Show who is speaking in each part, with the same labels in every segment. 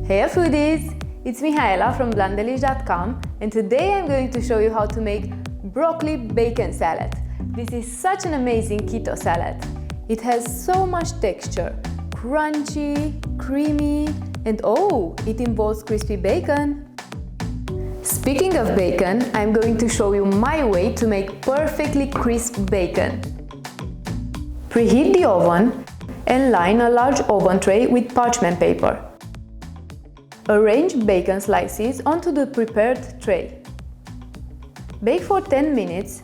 Speaker 1: Hey foodies! It's Mihaela from blondelish.com, and today I'm going to show you how to make broccoli bacon salad. This is such an amazing keto salad. It has so much texture, crunchy, creamy, and oh, it involves crispy bacon. Speaking of bacon, I'm going to show you my way to make perfectly crisp bacon. Preheat the oven and line a large oven tray with parchment paper. Arrange bacon slices onto the prepared tray. Bake for 10 minutes.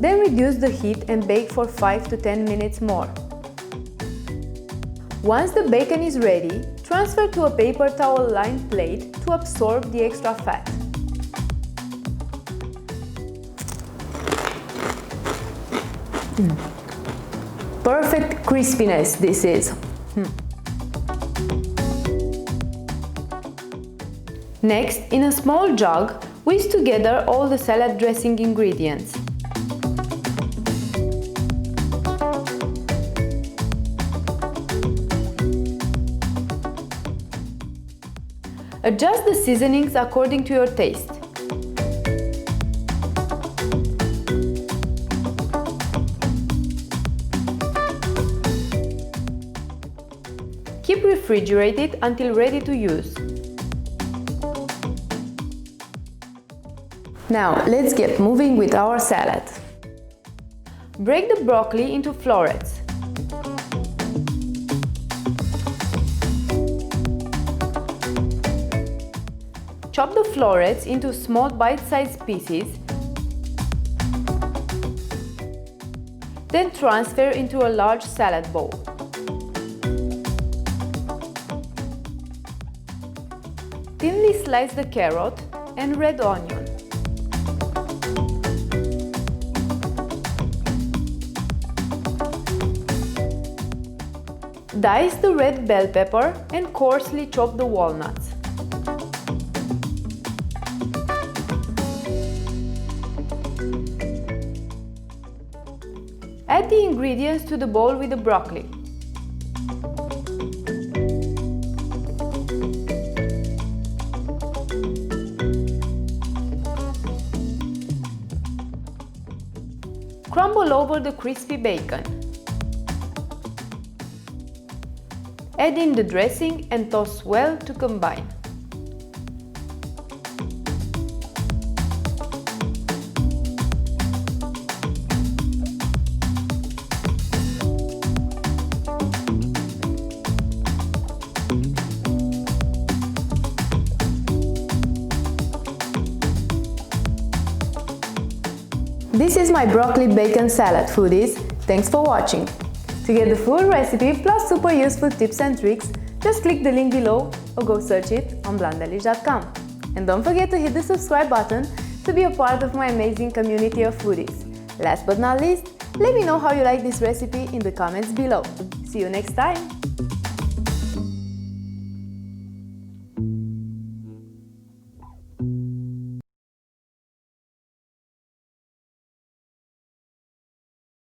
Speaker 1: Then reduce the heat and bake for 5 to 10 minutes more. Once the bacon is ready, transfer to a paper towel-lined plate to absorb the extra fat. Perfect crispiness this is. Next, in a small jug, whisk together all the salad dressing ingredients. Adjust the seasonings according to your taste. Keep refrigerated until ready to use. Now, let's get moving with our salad. Break the broccoli into florets. Chop the florets into small bite-sized pieces. Then transfer into a large salad bowl. Thinly slice the carrot and red onion. Dice the red bell pepper and coarsely chop the walnuts. Add the ingredients to the bowl with the broccoli. Crumble over the crispy bacon. Add in the dressing and toss well to combine. This is my broccoli bacon salad, foodies. Thanks for watching. To get the full recipe plus super useful tips and tricks, just click the link below or go search it on blondelish.com. And don't forget to hit the subscribe button to be a part of my amazing community of foodies. Last but not least, let me know how you like this recipe in the comments below. See you next time!